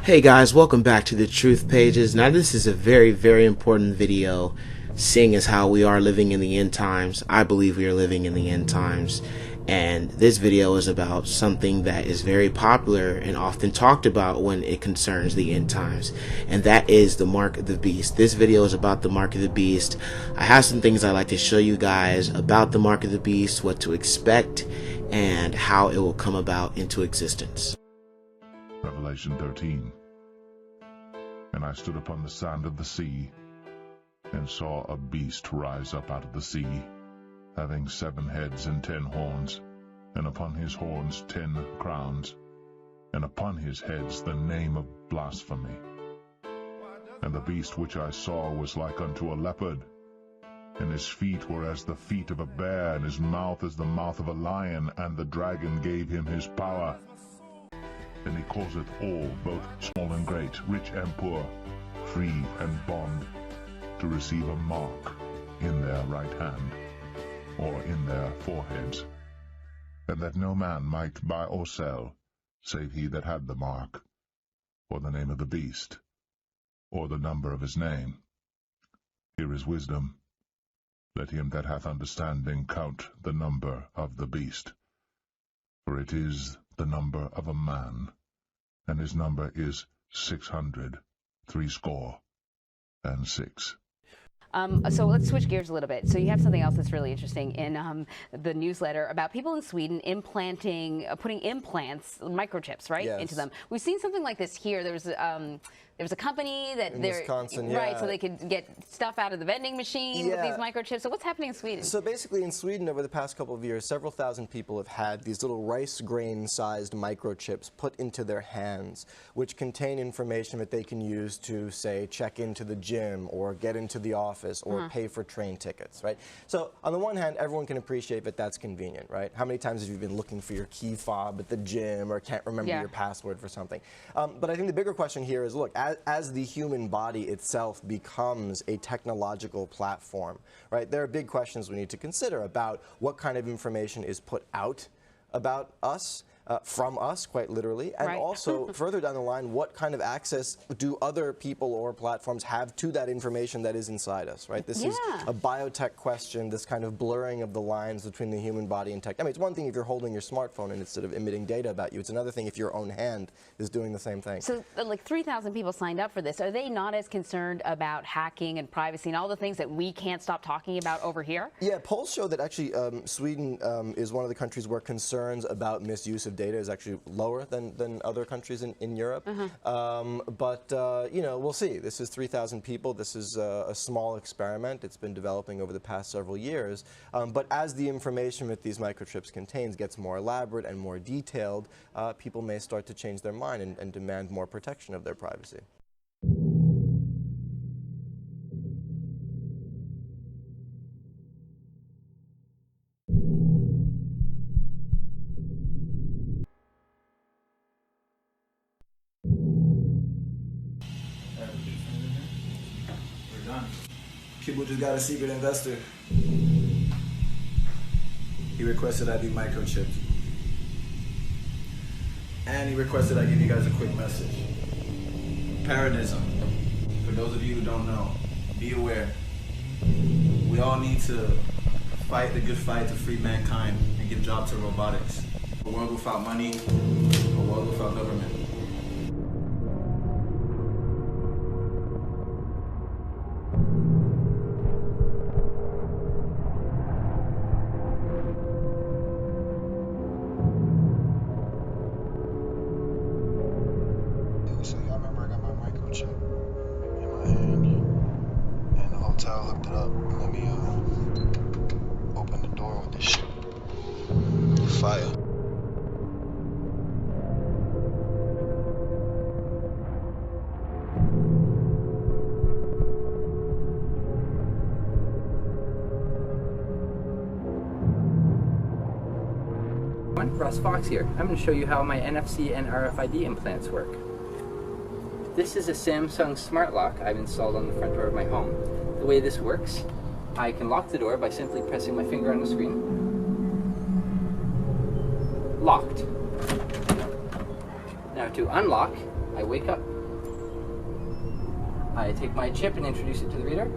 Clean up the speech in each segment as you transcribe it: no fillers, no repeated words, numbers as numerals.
Hey guys, welcome back to the Truth Pages. Now this is a very important video, seeing as how we are living in the end times. I believe we are living in the end times, and this video is about something that is very popular and often talked about when it concerns the end times, and that is the mark of the beast. This video is about the mark of the beast. I have some things I'd like to show you guys about the mark of the beast, what to expect, and how it will come about into existence. Revelation 13. And I stood upon the sand of the sea, and saw a beast rise up out of the sea, having 7 heads and 10 horns, and upon his horns 10 crowns, and upon his heads the name of blasphemy. And the beast which I saw was like unto a leopard, and his feet were as the feet of a bear, and his mouth as the mouth of a lion, and the dragon gave him his power. And he causeth all, both small and great, rich and poor, free and bond, to receive a mark in their right hand, or in their foreheads, and that no man might buy or sell, save he that had the mark, or the name of the beast, or the number of his name. Here is wisdom. Let him that hath understanding count the number of the beast, for it is the number of a man, and his number is 666. So let's switch gears a little bit. So you have something else that's really interesting in the newsletter about people in Sweden implanting, putting implants, microchips, right, Yes. into them. We've seen something like this here. There was a company that in they're Wisconsin, right, yeah. so they could get stuff out of the vending machine with these microchips. So what's happening in Sweden? So basically in Sweden over the past couple of years, several thousand people have had these little rice grain sized microchips put into their hands, which contain information that they can use to, say, check into the gym or get into the office or pay for train tickets, right? So on the one hand, everyone can appreciate that that's convenient, right? How many times have you been looking for your key fob at the gym or can't remember your password for something? But I think the bigger question here is, look, as the human body itself becomes a technological platform, right, there are big questions we need to consider about what kind of information is put out about us, from us, quite literally, and also further down the line, what kind of access do other people or platforms have to that information that is inside us, right? This is a biotech question, this kind of blurring of the lines between the human body and tech. I mean, it's one thing if you're holding your smartphone and it's sort of emitting data about you. It's another thing if your own hand is doing the same thing. So like 3,000 people signed up for this. Are they not as concerned about hacking and privacy and all the things that we can't stop talking about over here? Yeah, polls show that actually Sweden is one of the countries where concerns about misuse of data is actually lower than other countries in Europe. But you know, we'll see. This is 3,000 people. This is a small experiment. It's been developing over the past several years. But as the information that these microchips contains gets more elaborate and more detailed, people may start to change their mind and demand more protection of their privacy. People just got a secret investor. He requested I do microchips. And he requested I give you guys a quick message. Paradism. For those of you who don't know, be aware. We all need to fight the good fight to free mankind and give job to robotics. A world without money, a world without government. So y'all remember I got my microchip in my hand, and the hotel hooked it up. Let me open the door with this shit. Fire. Russ Fox here. I'm going to show you how my NFC and RFID implants work. This is a Samsung smart lock I've installed on the front door of my home. The way this works, I can lock the door by simply pressing my finger on the screen. Locked. Now to unlock, I wake up. I take my chip and introduce it to the reader,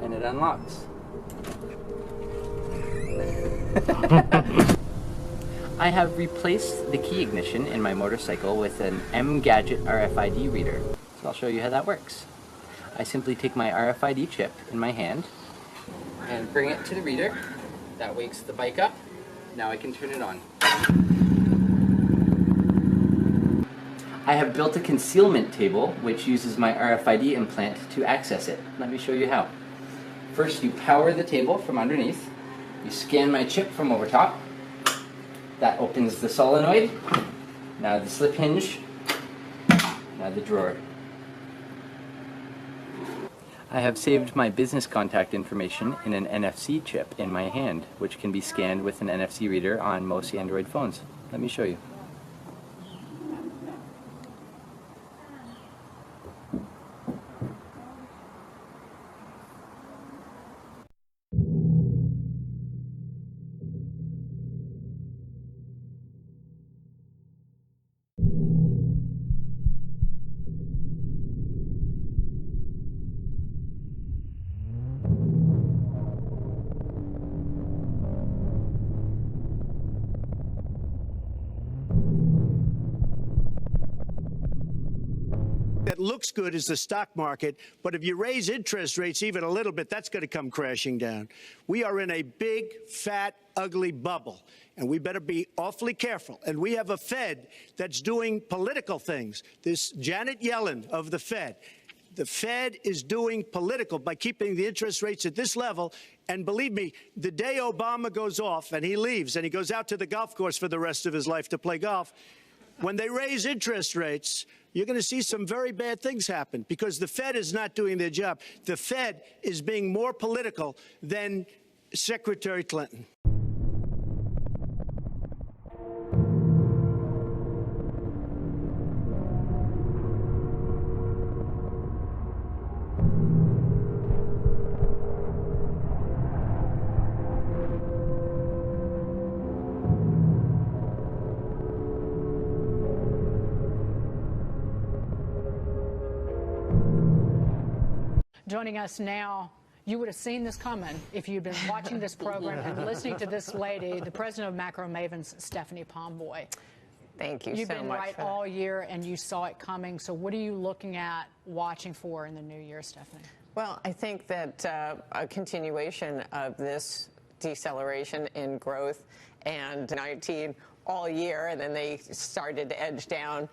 and it unlocks. I have replaced the key ignition in my motorcycle with an M-Gadget RFID reader. So I'll show you how that works. I simply take my RFID chip in my hand and bring it to the reader. That wakes the bike up. Now I can turn it on. I have built a concealment table which uses my RFID implant to access it. Let me show you how. First, you power the table from underneath. You scan my chip from over top. That opens the solenoid. Now the slip hinge. Now the drawer. I have saved my business contact information in an NFC chip in my hand, which can be scanned with an NFC reader on most Android phones. Let me show you. That looks good is the stock market, but if you raise interest rates even a little bit, that's going to come crashing down. We are in a big, fat, ugly bubble, and we better be awfully careful. And we have a Fed that's doing political things. This Janet Yellen of the Fed is doing political by keeping the interest rates at this level. And believe me, the day Obama goes off and he leaves and he goes out to the golf course for the rest of his life to play golf, when they raise interest rates, you're going to see some very bad things happen because the Fed is not doing their job. The Fed is being more political than Secretary Clinton. Joining us now, you would have seen this coming if you'd been watching this program and listening to this lady, the president of Macro Mavens, Stephanie Pomboy. Thank you You've so been much right all year and you saw it coming. So what are you looking at, watching for in the new year, Stephanie? Well, I think that a continuation of this deceleration in growth and 19 all year, and then they started to edge down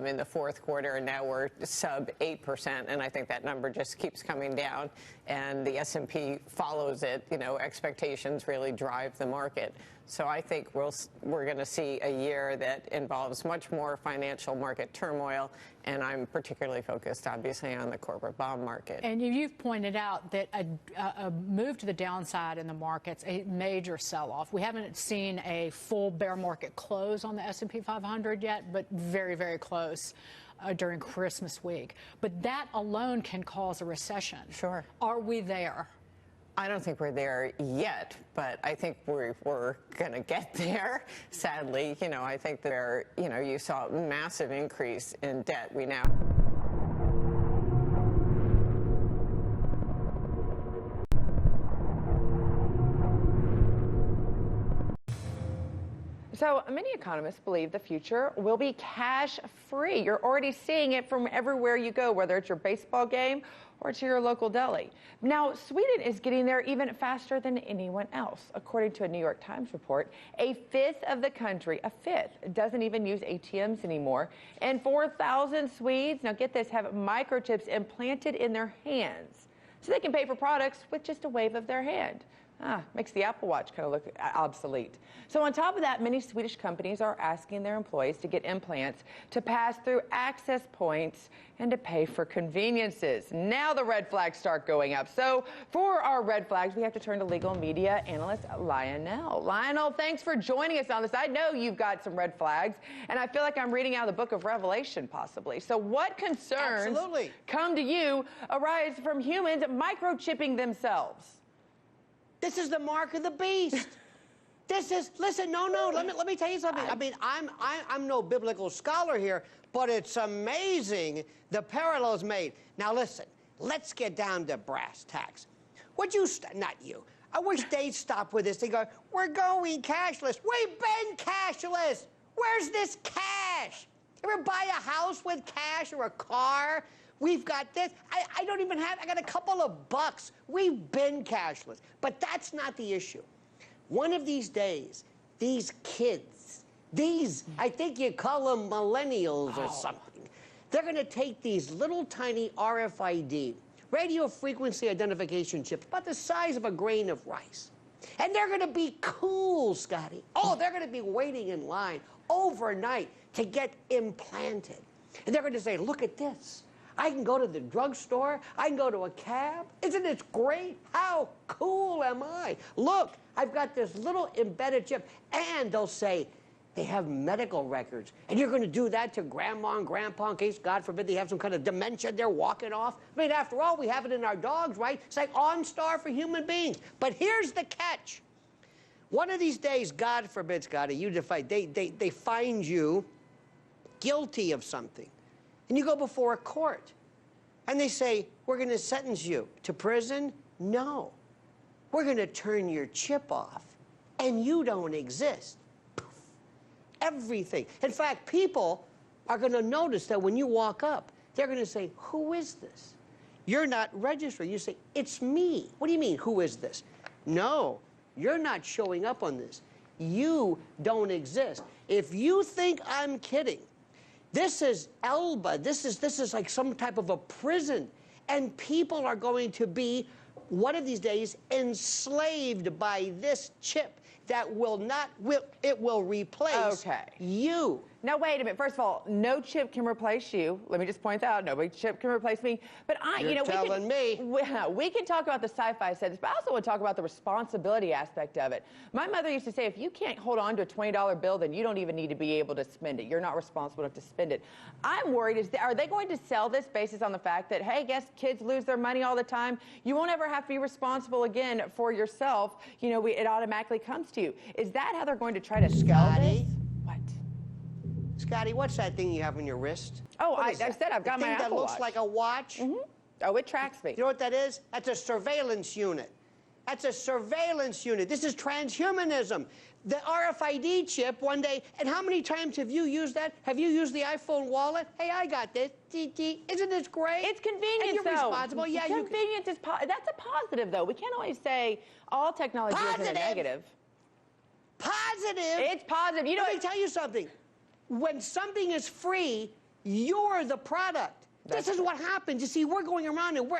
in the fourth quarter, and now we're sub 8%, and I think that number just keeps coming down, and the S&P follows it. You know, expectations really drive the market. So I think we're going to see a year that involves much more financial market turmoil, and I'm particularly focused, obviously, on the corporate bond market. And you've pointed out that a move to the downside in the markets, a major sell-off. We haven't seen a full bear market close on the S&P 500 yet, but very, very close during Christmas week. But that alone can cause a recession. Sure. Are we there? I don't think we're there yet, but I think we're going to get there, sadly. You know, I think that, you know, you saw a massive increase in debt. We now... So many economists believe the future will be cash-free. You're already seeing it from everywhere you go, whether it's your baseball game or to your local deli. Now, Sweden is getting there even faster than anyone else. According to a New York Times report, a fifth of the country, doesn't even use ATMs anymore. And 4,000 Swedes, now get this, have microchips implanted in their hands so they can pay for products with just a wave of their hand. Makes the Apple Watch kind of look obsolete. So on top of that, many Swedish companies are asking their employees to get implants to pass through access points and to pay for conveniences. Now the red flags start going up. So for our red flags, we have to turn to legal media analyst Lionel. Lionel, thanks for joining us on this. I know you've got some red flags, and I feel like I'm reading out of the book of Revelation, possibly. So what concerns come to you arise from humans microchipping themselves? This is the mark of the beast. This is, listen, no, let me tell you something. I mean, I'm no biblical scholar here, but it's amazing the parallels made. Now listen, let's get down to brass tacks. Would you, not you, I wish they'd stop with this. They go, we're going cashless. We've been cashless. Where's this cash? Ever buy a house with cash or a car? We've got this. I don't even have, I got a couple of bucks. We've been cashless. But that's not the issue. One of these days, these kids, I think you call them millennials or something, they're going to take these little tiny RFID, radio frequency identification chips, about the size of a grain of rice. And they're going to be cool, Scotty. Oh, they're going to be waiting in line overnight to get implanted. And they're going to say, look at this. I can go to the drugstore. I can go to a cab. Isn't it great? How cool am I? Look, I've got this little embedded chip. And they'll say, they have medical records. And you're going to do that to grandma and grandpa in case, God forbid, they have some kind of dementia they're walking off. I mean, after all, we have it in our dogs, right? It's like OnStar for human beings. But here's the catch. One of these days, God forbid, Scotty, you defy, they find you guilty of something. And you go before a court. And they say, we're going to sentence you to prison? No. We're going to turn your chip off. And you don't exist. Poof. Everything. In fact, people are going to notice that when you walk up, they're going to say, who is this? You're not registered. You say, it's me. What do you mean, who is this? No, you're not showing up on this. You don't exist. If you think I'm kidding, this is Elba. This is like some type of a prison. And people are going to be, one of these days, enslaved by this chip that it will replace you. Now, wait a minute. First of all, no chip can replace you. Let me just point that out. No chip can replace me. But You're telling me. We can talk about the sci-fi sense, but I also want to talk about the responsibility aspect of it. My mother used to say, if you can't hold on to a $20 bill, then you don't even need to be able to spend it. You're not responsible enough to spend it. I'm worried, are they going to sell this basis on the fact that, hey, guess kids lose their money all the time. You won't ever have to be responsible again for yourself. You know, it automatically comes to you. Is that how they're going to try to sell this? Scotty, what's that thing you have on your wrist? Oh, I said I've got my Apple Watch. That looks like a watch? Mm-hmm. Oh, it tracks me. You know what that is? That's a surveillance unit. That's a surveillance unit. This is transhumanism. The RFID chip one day, and how many times have you used that? Have you used the iPhone wallet? Hey, I got this. Isn't this great? It's convenient, and you're responsible. Yeah, convenience is that's a positive, though. We can't always say all technology is a negative. Positive? It's positive. You know, let me tell you something. When something is free, you're the product. This is what happens. You see, we're going around and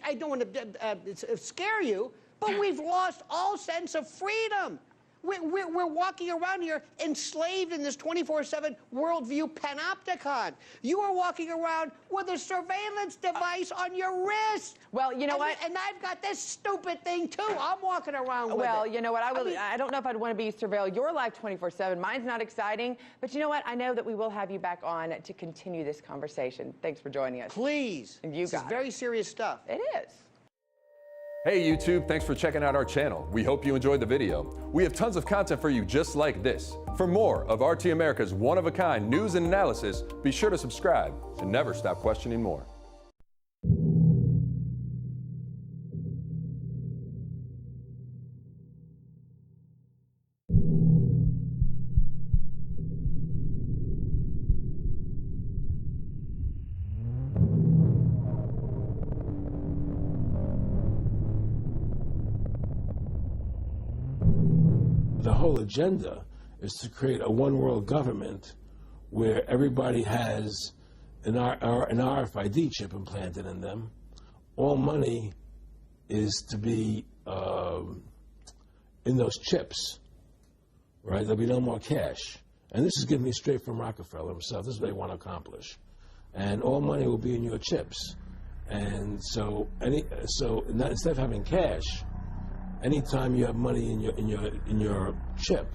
I don't want to scare you, but we've lost all sense of freedom. We're walking around here enslaved in this 24/7 worldview panopticon. You are walking around with a surveillance device on your wrist. Well, you know what? And I've got this stupid thing, too. I'm walking around with it. Well, you know what? I don't know if I'd want to be surveilled your life 24/7. Mine's not exciting. But you know what? I know that we will have you back on to continue this conversation. Thanks for joining us. Please. And this is very serious stuff. It is. Hey YouTube, thanks for checking out our channel. We hope you enjoyed the video. We have tons of content for you just like this. For more of RT America's one-of-a-kind news and analysis, be sure to subscribe and never stop questioning more. The whole agenda is to create a one-world government where everybody has an RFID chip implanted in them. All money is to be in those chips, right? There'll be no more cash. And this is given me straight from Rockefeller himself. This is what they want to accomplish. And all money will be in your chips. And so instead of having cash, anytime you have money in your chip,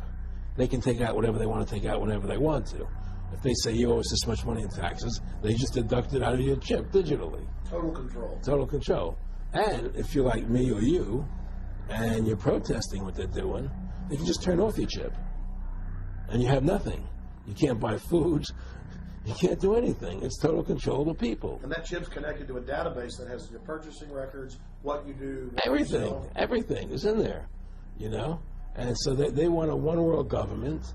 they can take out whatever they want to take out whenever they want to. If they say you owe us this much money in taxes, they just deduct it out of your chip digitally. Total control. Total control. And if you're like me or you, and you're protesting what they're doing, they can just turn off your chip, and you have nothing. You can't buy food. You can't do anything. It's total control of the people. And that chip's connected to a database that has your purchasing records, what you do. Everything is in there, you know? And so they want a one-world government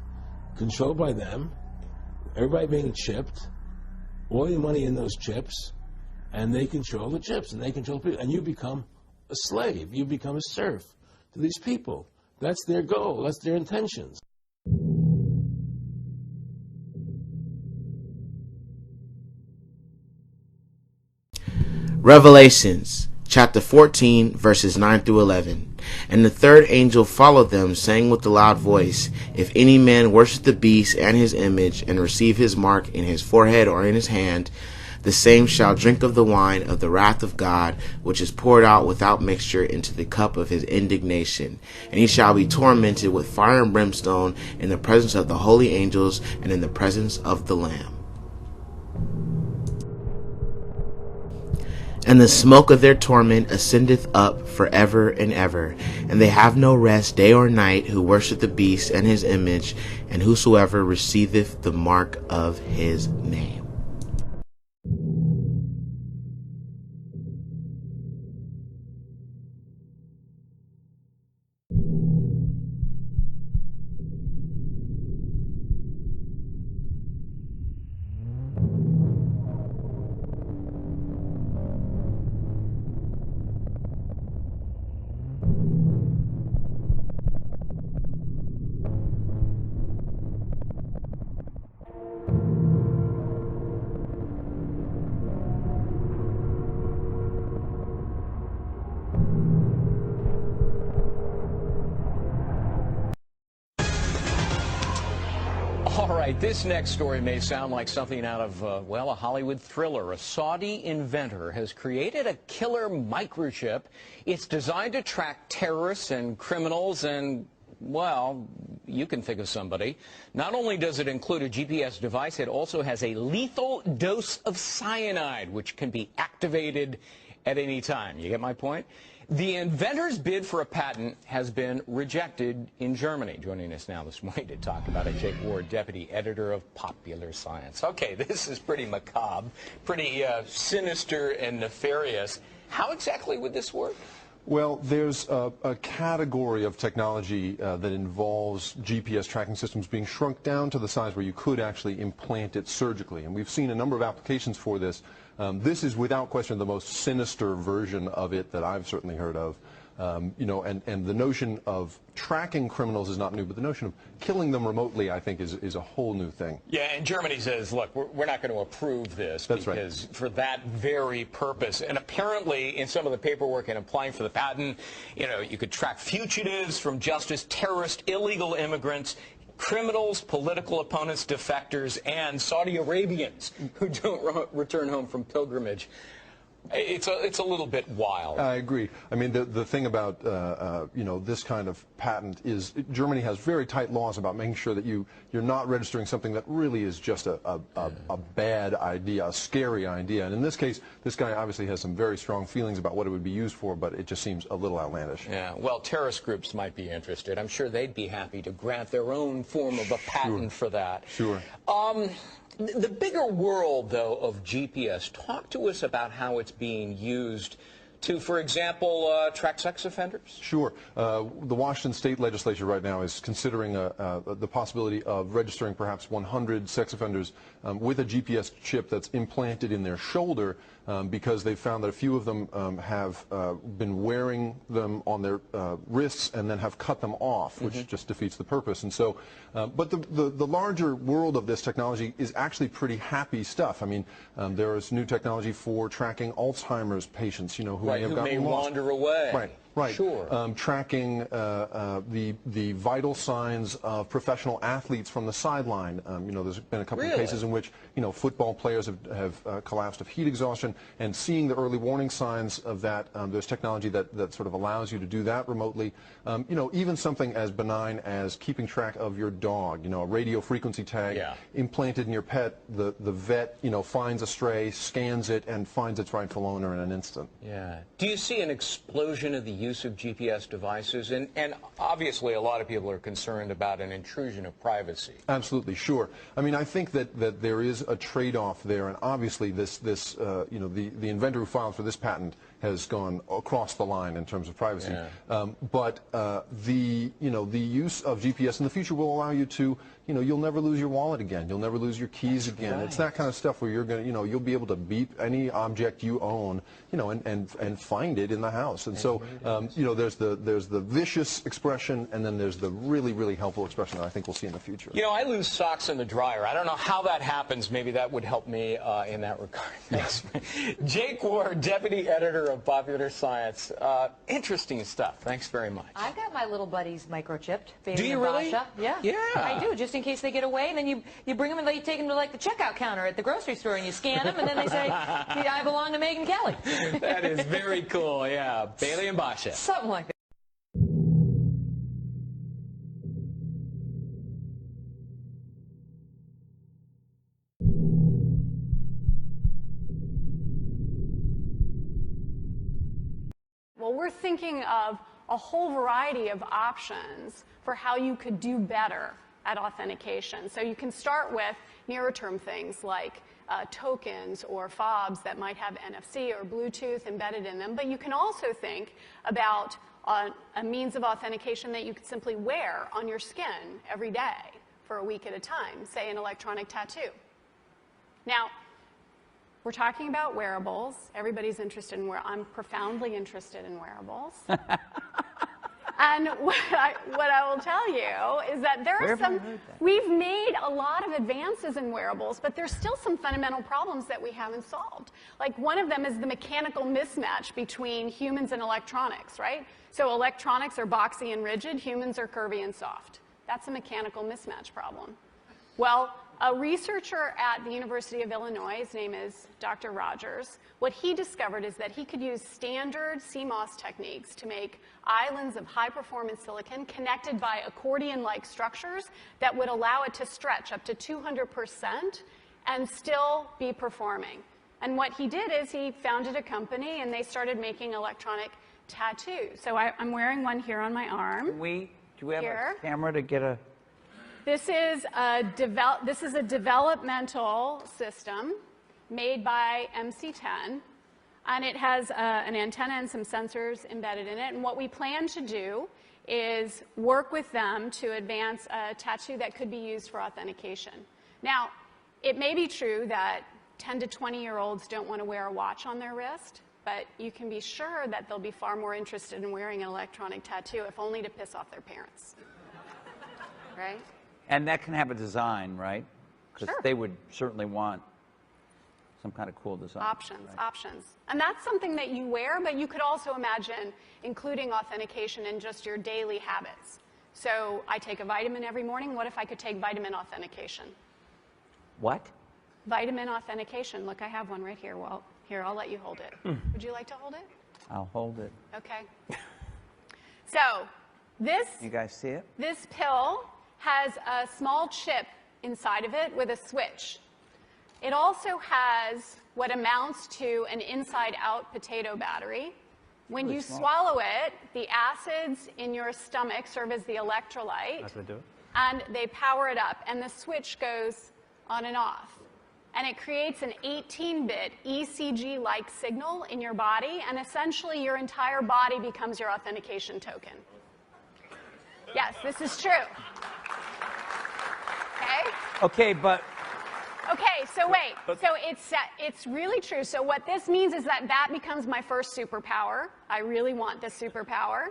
controlled by them, everybody being chipped, all your money in those chips, and they control the chips, and they control people. And you become a slave. You become a serf to these people. That's their goal. That's their intentions. Revelations chapter 14 verses 9 through 11. And the third angel followed them, saying with a loud voice, If any man worship the beast and his image, and receive his mark in his forehead or in his hand, the same shall drink of the wine of the wrath of God, which is poured out without mixture into the cup of his indignation. And he shall be tormented with fire and brimstone in the presence of the holy angels and in the presence of the Lamb. And the smoke of their torment ascendeth up forever and ever. And they have no rest day or night who worship the beast and his image, and whosoever receiveth the mark of his name. All right, this next story may sound like something out of, well, a Hollywood thriller. A Saudi inventor has created a killer microchip. It's designed to track terrorists and criminals and, well, you can think of somebody. Not only does it include a GPS device, it also has a lethal dose of cyanide, which can be activated at any time. You get my point? The inventor's bid for a patent has been rejected in Germany. Joining us now this morning to talk about it, Jake Ward, deputy editor of Popular Science. Okay, this is pretty macabre, pretty sinister and nefarious. How exactly would this work? Well, there's a category of technology that involves GPS tracking systems being shrunk down to the size where you could actually implant it surgically. And we've seen a number of applications for this. This is without question the most sinister version of it that I've certainly heard of. You know, and the notion of tracking criminals is not new, but the notion of killing them remotely, I think, is a whole new thing. Yeah, and Germany says, look, we're not going to approve this. That's because for that very purpose. And apparently, in some of the paperwork in applying for the patent, you know, you could track fugitives from justice, terrorists, illegal immigrants, criminals, political opponents, defectors, and Saudi Arabians who don't return home from pilgrimage. It's a little bit wild. I agree. I mean, the thing about you know, this kind of patent is Germany has very tight laws about making sure that you're not registering something that really is just a bad idea, a scary idea. And in this case, this guy obviously has some very strong feelings about what it would be used for, but it just seems a little outlandish. Yeah. Well, terrorist groups might be interested. I'm sure they'd be happy to grant their own form of a patent for that. Sure. The bigger world, though, of GPS, talk to us about how it's being used to, for example, track sex offenders? Sure. The Washington State Legislature right now is considering the possibility of registering perhaps 100 sex offenders with a GPS chip that's implanted in their shoulder because they've found that a few of them have been wearing them on their wrists and then have cut them off, which just defeats the purpose. And so, but the larger world of this technology is actually pretty happy stuff. I mean, there is new technology for tracking Alzheimer's patients, you know, who may wander away. Right. Sure. Tracking the vital signs of professional athletes from the sideline. You know, there's been a couple of cases in which, you know, football players have collapsed of heat exhaustion, and seeing the early warning signs of that, there's technology that sort of allows you to do that remotely. You know, even something as benign as keeping track of your dog, you know, a radio frequency tag implanted in your pet, the vet, you know, finds a stray, scans it, and finds its rightful owner in an instant. Yeah. Do you see an explosion of the use of GPS devices? And obviously a lot of people are concerned about an intrusion of privacy. Absolutely, sure. I mean, I think that there is a trade-off there, and obviously this you know, the inventor who filed for this patent has gone across the line in terms of privacy. Yeah. But the use of GPS in the future will allow you to, you'll never lose your wallet again. You'll never lose your keys again. Right. It's that kind of stuff where you're going to, you'll be able to beep any object you own, and find it in the house. And so, there's the vicious expression, and then there's the really, really helpful expression that I think we'll see in the future. I lose socks in the dryer. I don't know how that happens. Maybe that would help me in that regard. Thanks. Jake Ward, Deputy Editor of Popular Science. Interesting stuff. Thanks very much. I got my little buddies microchipped. Baby Do you really? Basha. Yeah. Yeah. I do, just in case they get away, and then you bring them and you take them to like the checkout counter at the grocery store, and you scan them, and then they say, I belong to Megyn Kelly. That is very cool, yeah. Bailey and Basha. Something like that. Well, we're thinking of a whole variety of options for how you could do better at authentication. So you can start with nearer-term things like tokens or fobs that might have NFC or Bluetooth embedded in them, but you can also think about a means of authentication that you could simply wear on your skin every day for a week at a time, say an electronic tattoo. Now, we're talking about wearables. Everybody's interested in I'm profoundly interested in wearables. And what I will tell you is that there are we've made a lot of advances in wearables, but there's still some fundamental problems that we haven't solved. Like one of them is the mechanical mismatch between humans and electronics, right? So electronics are boxy and rigid, humans are curvy and soft. That's a mechanical mismatch problem. Well, a researcher at the University of Illinois, his name is Dr. Rogers, what he discovered is that he could use standard CMOS techniques to make islands of high-performance silicon connected by accordion-like structures that would allow it to stretch up to 200% and still be performing. And what he did is he founded a company, and they started making electronic tattoos. So I'm wearing one here on my arm. Do we have a camera to get a... This is a developmental system made by MC10, and it has an antenna and some sensors embedded in it. And what we plan to do is work with them to advance a tattoo that could be used for authentication. Now, it may be true that 10 to 20-year-olds don't want to wear a watch on their wrist, but you can be sure that they'll be far more interested in wearing an electronic tattoo, if only to piss off their parents. Right? And that can have a design, right? Because Sure. they would certainly want some kind of cool design. Options, right? options. And that's something that you wear, but you could also imagine including authentication in just your daily habits. So I take a vitamin every morning. What if I could take vitamin authentication? What? Vitamin authentication. Look, I have one right here. Well, here, I'll let you hold it. Would you like to hold it? I'll hold it. Okay. So this... You guys see it? This pill has a small chip inside of it with a switch. It also has what amounts to an inside-out potato battery. When you swallow it, the acids in your stomach serve as the electrolyte. That's what they do. And they power it up, and the switch goes on and off. And it creates an 18-bit ECG-like signal in your body, and essentially your entire body becomes your authentication token. Yes, this is true. Okay? Okay, but... Okay, so wait. So it's really true. So what this means is that becomes my first superpower. I really want this superpower.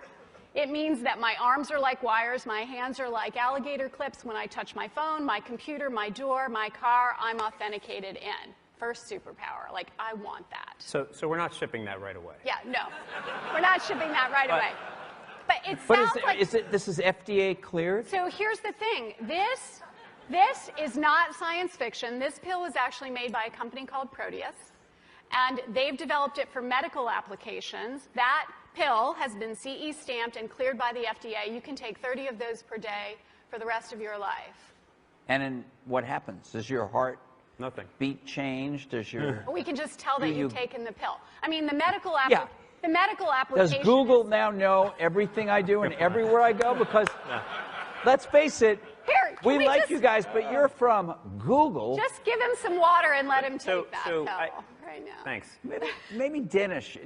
It means that my arms are like wires, my hands are like alligator clips. When I touch my phone, my computer, my door, my car, I'm authenticated in. First superpower. Like, I want that. So we're not shipping that right away. Yeah, no. We're not shipping that right away. But it sounds like... this is FDA cleared? So here's the thing. This is not science fiction. This pill was actually made by a company called Proteus, and they've developed it for medical applications. That pill has been CE stamped and cleared by the FDA. You can take 30 of those per day for the rest of your life. And then what happens? Does your heart Nothing. beat change? Does your... We can just tell that you've taken the pill. I mean, the medical Yeah. The medical Does application. Google now know everything I do and everywhere I go? Because let's face it, Here, we can like just, you guys, but you're from Google. Just give him some water and let him take that so pill I- right now. Thanks. Maybe Dennis.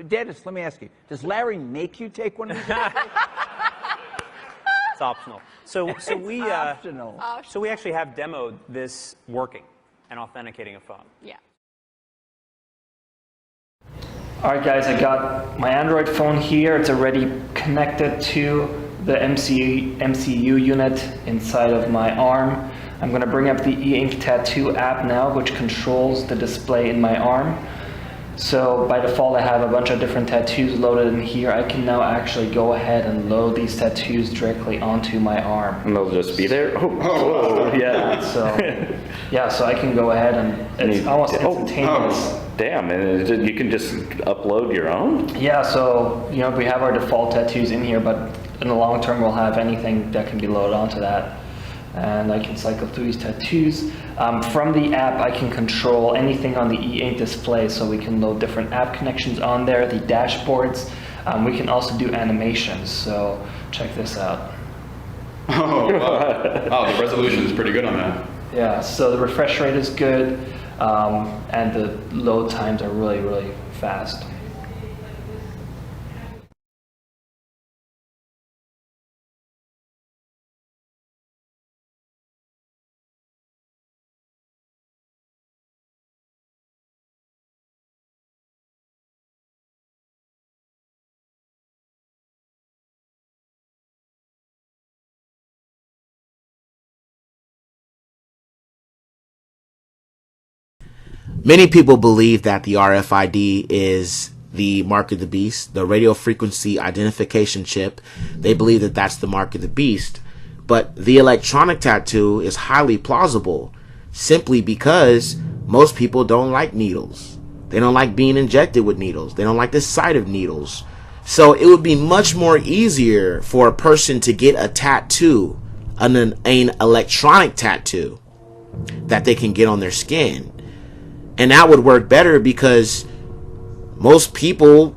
Dennis, let me ask you. Does Larry make you take one of these? It's optional. So we optional. so we actually have demoed this working and authenticating a phone. Yeah. Alright guys, I got my Android phone here. It's already connected to the MCU unit inside of my arm. I'm going to bring up the e-ink tattoo app now, which controls the display in my arm. So by default I have a bunch of different tattoos loaded in here. I can now actually go ahead and load these tattoos directly onto my arm. And they'll just be there? Oh. Yeah, so I can go ahead and it's almost instantaneous. Damn, and you can just upload your own? Yeah, so we have our default tattoos in here, but in the long term we'll have anything that can be loaded onto that. And I can cycle through these tattoos. From the app I can control anything on the e-ink display, so we can load different app connections on there, the dashboards. We can also do animations, so check this out. Oh, wow. Oh, the resolution is pretty good on that. Yeah, so the refresh rate is good, and the load times are really, really fast. Many people believe that the RFID is the mark of the beast, the radio frequency identification chip. They believe that that's the mark of the beast. But the electronic tattoo is highly plausible simply because most people don't like needles. They don't like being injected with needles. They don't like the sight of needles. So it would be much more easier for a person to get a tattoo, an electronic tattoo that they can get on their skin. And that would work better because most people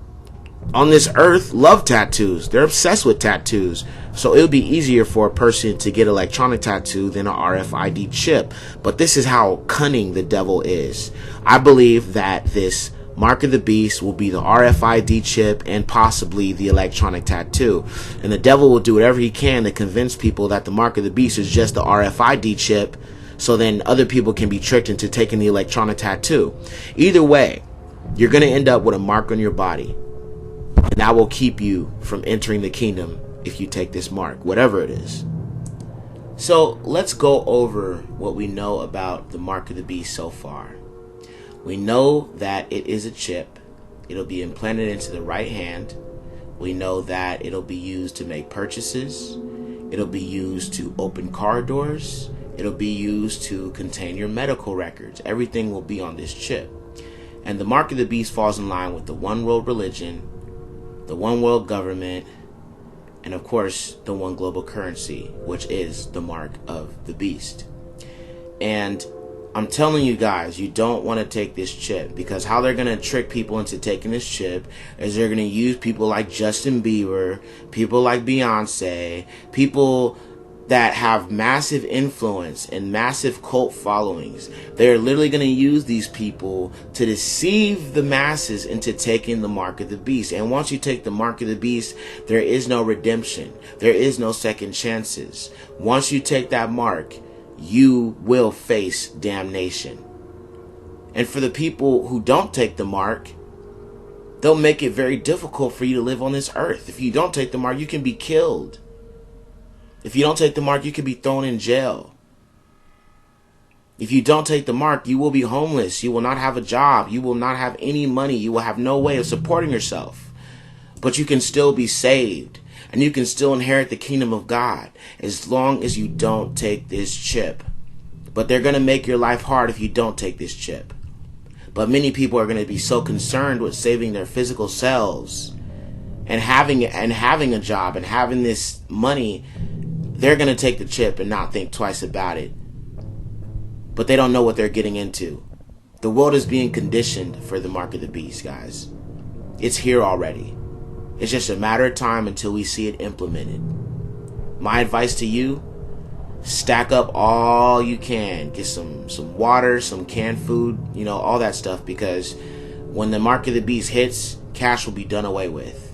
on this earth love tattoos. They're obsessed with tattoos. So it would be easier for a person to get an electronic tattoo than an RFID chip. But this is how cunning the devil is. I believe that this mark of the beast will be the RFID chip and possibly the electronic tattoo. And the devil will do whatever he can to convince people that the mark of the beast is just the RFID chip, so then other people can be tricked into taking the electronic tattoo. Either way, you're going to end up with a mark on your body. And that will keep you from entering the kingdom if you take this mark, whatever it is. So let's go over what we know about the mark of the beast so far. We know that it is a chip. It'll be implanted into the right hand. We know that it'll be used to make purchases. It'll be used to open car doors. It'll be used to contain your medical records. Everything will be on this chip. And the mark of the beast falls in line with the one world religion, the one world government, and of course the one global currency, which is the mark of the beast. And I'm telling you guys, you don't want to take this chip, because how they're going to trick people into taking this chip is they're going to use people like Justin Bieber, people like Beyonce, people that have massive influence and massive cult followings. They're literally going to use these people to deceive the masses into taking the mark of the beast. And once you take the mark of the beast, there is no redemption. There is no second chances. Once you take that mark, you will face damnation. And for the people who don't take the mark, they'll make it very difficult for you to live on this earth. If you don't take the mark, you can be killed. If you don't take the mark, you can be thrown in jail. If you don't take the mark, you will be homeless. You will not have a job. You will not have any money. You will have no way of supporting yourself. But you can still be saved. And you can still inherit the kingdom of God as long as you don't take this chip. But they're going to make your life hard if you don't take this chip. But many people are going to be so concerned with saving their physical selves and having a job and having this money, they're going to take the chip and not think twice about it. But they don't know what they're getting into. The world is being conditioned for the mark of the beast, guys. It's here already. It's just a matter of time until we see it implemented. My advice to you, stack up all you can. Get some water, some canned food, you know, all that stuff, because when the mark of the beast hits, cash will be done away with.